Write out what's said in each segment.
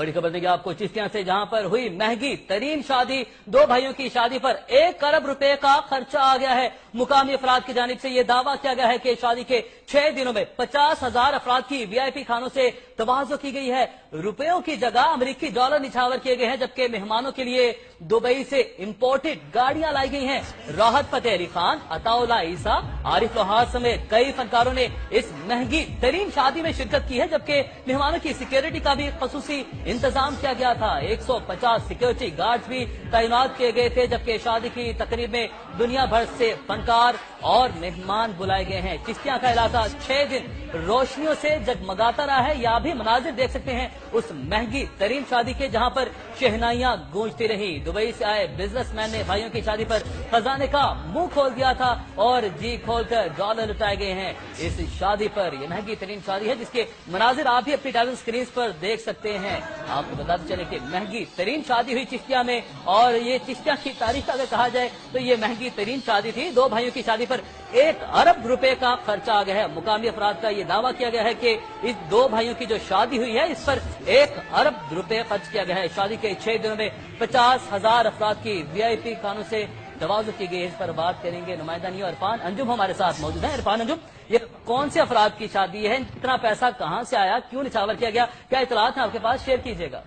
बड़ी खबर देंगे आपको चिश्तियां से, जहां पर हुई महंगी तरीन शादी। दो भाइयों की शादी पर 1 अरब रुपए का खर्चा आ गया है। मुकामी अफराद की जानिब से यह दावा किया गया है कि शादी के 6 दिनों में 50,000 अफराद की वीआईपी खानों से तवाज़ो की गई है। रुपयों की जगह अमरीकी डॉलर निछावर किए गए हैं, जबकि मेहमानों के लिए दुबई से इंपोर्टेड गाड़ियां लाई गई हैं। राहत फतेह अली खान, अताउल्ला ईसा, आरिफ लोहार समेत कई फनकारों ने इस महंगी तरीन शादी में शिरकत की है, जबकि मेहमानों की सिक्योरिटी का भी खसूसी इंतजाम किया गया था। 150 सिक्योरिटी गार्ड्स भी तैनात किए गए थे, जबकि शादी की तकरीब में दुनिया भर से फनकार और मेहमान बुलाए गए हैं। चिश्तियां का इलाका 6 दिन रोशनियों से जगमगाता रहा है। या भी मनाजिर देख सकते हैं उस महंगी तरीन शादी के, जहां पर शहनाइयां गूंजती रही। दुबई से आए बिजनेसमैन ने भाइयों की शादी पर खजाने का मुंह खोल दिया था और जी खोलकर डॉलर लुटाए गए हैं। इस शादी पर, यह महंगी तरीन शादी है जिसके मनाजिर आप भी अपनी टेलीविजन स्क्रीन पर देख सकते हैं। आपको बताते चले कि महंगी तरीन शादी हुई चिश्तिया में, और ये चिश्तिया की तारीख अगर कहा जाए तो ये महंगी तरीन शादी थी। दो भाइयों की शादी पर 1 अरब रुपए का खर्चा आ गया है। मुकामी अफराद का ये दावा किया गया है कि इस दो भाइयों की जो शादी हुई है इस पर 1 अरब रुपए खर्च किया गया है। शादी के 6 दिनों में 50,000 अफराद की वीआईपी खानों से तवाज़ो की गई। इस पर बात करेंगे नुमाइंदा नहीं इरफान अंजुम हमारे साथ मौजूद है। इरफान अंजुम, ये कौन से अफराद की शादी है? इतना पैसा कहां से आया, क्यों निछावर किया गया, क्या इतलात है आपके पास, शेयर कीजिएगा।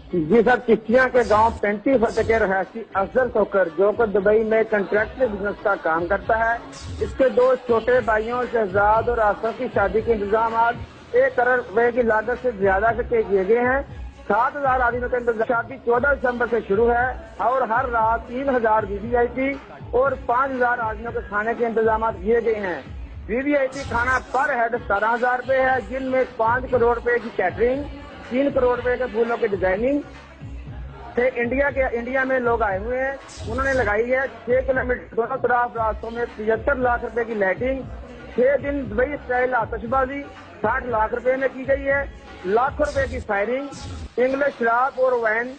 जी सर, चिश्तियां के गांव 35 फतेह के रहायशी अफजल खोकर, जो कि दुबई में कंट्रैक्ट बिजनेस का काम करता है, इसके 2 छोटे भाइयों शहजाद और आसफ की शादी के इंतजाम 1 अरब रुपए की लागत से ज्यादा से किए गए हैं। 7,000 आदमियों के इंतजाम। शादी 14 दिसंबर से शुरू है और हर रात 3,000 वीवीआईपी और 5,000 आदमियों के खाने के इंतजाम किए गए हैं। वीवीआईपी खाना पर हेड 17,000 रुपए है, जिनमें 5 करोड़ रुपए की कैटरिंग, 3 करोड़ रुपए के फूलों की डिजाइनिंग से इंडिया में लोग आए हुए हैं। उन्होंने लगाई है 6 किलोमीटर दोनों तरफ रास्तों में 75 लाख रुपए की लाइटिंग। 6 दिन दुबई स्टाइल आतिशबाजी 60 लाख रुपए में की गई है। लाखों रुपए की फायरिंग, इंग्लिश शराब और वैन,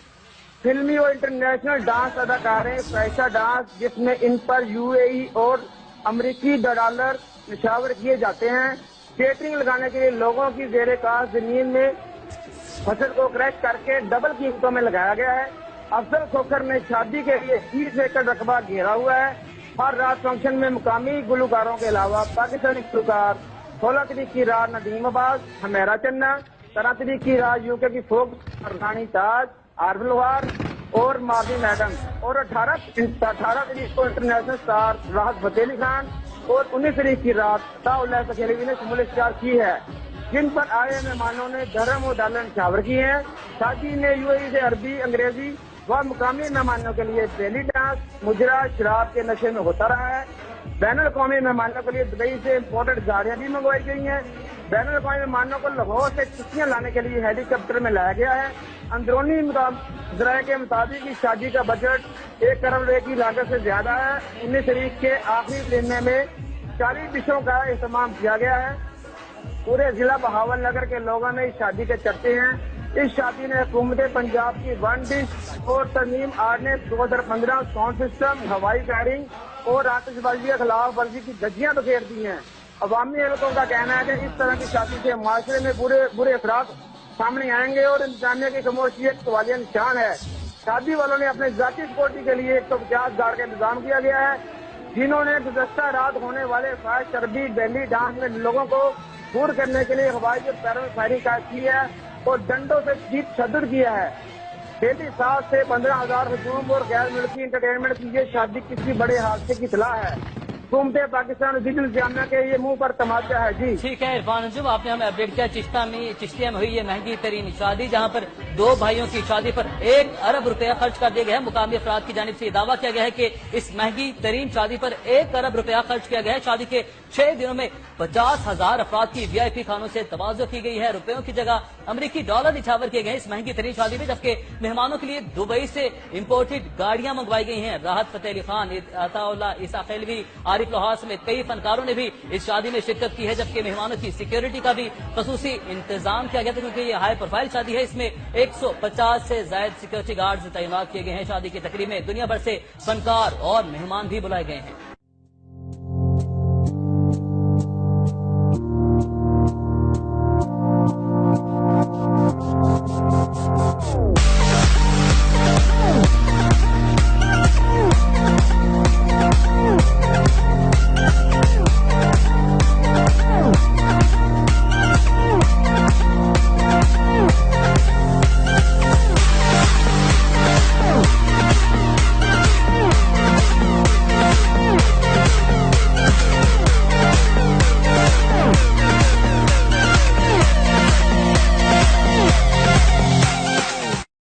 फिल्मी और इंटरनेशनल डांस अदाकारें, पैसा डांस, जिसमें इन पर यूएई और अमरीकी डॉलर निछावर किए जाते हैं। केटरिंग लगाने के लिए लोगों की जेरे काश जमीन में फसल को क्रैश करके डबल कीमतों में लगाया गया है। अफजल खोकर ने शादी के लिए 30 एकड़ रकबा घेरा हुआ है। हर रात फंक्शन में मुकामी गुलकारों के अलावा पाकिस्तानी गुलकार 16 तारीख की रात नदीम अब्बास, हमेरा चन्ना, 13 तारीख की रात यूके की फोक रानी ताज, आरिफ लोहार और मावी मैडम, और 18 तारीख को इंटरनेशनल स्टार राहत फतेह अली खान, और 19 तारीख की रात अताउल्ला ईसा ने शमूलियत की है, जिन पर आए मेहमानों ने धर्म और डॉलर निछावर किए हैं। शादी में यूएई से अरबी, अंग्रेजी व मुकामी मेहमानों के लिए बेली डांस, मुजरा, शराब के नशे में होता रहा है। बैन अल-अक़वामी मेहमानों के लिए दुबई से इम्पोर्टेड गाड़ियां भी मंगवाई गई हैं। बैन अल-अक़वामी मेहमानों को लाहौर से चिश्तियां लाने के लिए हेलीकॉप्टर में लाया गया है। अंदरूनी जराये के मुताबिक इस शादी का बजट 1 अरब रुपए की लागत से ज्यादा है। 19 तारीख के आखिरी दिन में 40 डिशों का इस्तेमाल किया गया है। पूरे जिला बहावल नगर के लोगों ने इस शादी के चर्चे हैं। इस शादी ने हुकूमत पंजाब की 1 डिश और तरमीम आर्डिनेंस 2015 साउंड सिस्टम, हवाई फायरिंग और आतिशबाजी के खिलाफ वर्जी की धज्जियां बखेर दी हैं। अवामी हलकों का कहना है कि इस तरह की शादी से माशरे में बुरे अफराद सामने आएंगे और इंतजामिया की खामोशियत सवालिया निशान है। शादी वालों ने अपने जाती सिक्योरिटी के लिए 150 गार्ड का इंतजाम किया गया है, जिन्होंने गुज़श्ता रात होने वाले फायर, चर्बी, बेली डांस में लोगों को दूर करने के लिए हवाई के पैरों में फायरिंग की है और डंडों से जीत शद्दत किया है। डेली 7 से 15,000 हजूम और गैर मुल्की इंटरटेनमेंट की ये शादी किसी बड़े हादसे की इतला है। हुकूमत पाकिस्तान इंतजामिया के ये मुंह पर तमाचा है। जी ठीक है इरफान अंजुम, आपने हमें अपडेट किया। चिश्तिया में हुई ये महंगी तरीन शादी, जहां पर 2 भाइयों की शादी पर 1 अरब रुपया खर्च कर दिया गया है। मुकामी अफराद की जानिब से दावा किया गया है कि इस महंगी तरीन शादी पर 1 अरब रुपया खर्च किया गया है। शादी के 6 दिनों में 50,000 अफराद की वीआईपी खानों से तवाज़ो की गई है। रुपयों की जगह अमरीकी डॉलर निछावर किए गए इस महंगी तरीन शादी में, जबकि मेहमानों के लिए दुबई से इंपोर्टेड गाड़ियां मंगवाई गई हैं। राहत फतेह अली खान, अताउल्ला ईसा, आरिफ लोहार समेत कई फनकारों ने भी इस शादी में शिरकत की है, जबकि मेहमानों की सिक्योरिटी का भी खसूसी इंतजाम किया गया था, क्योंकि ये हाई प्रोफाइल शादी है। इसमें 150 से ज्यादा सिक्योरिटी गार्ड्स तैनात किए गए हैं। शादी की तकरीब में दुनिया भर से फनकार और मेहमान भी बुलाए गए हैं।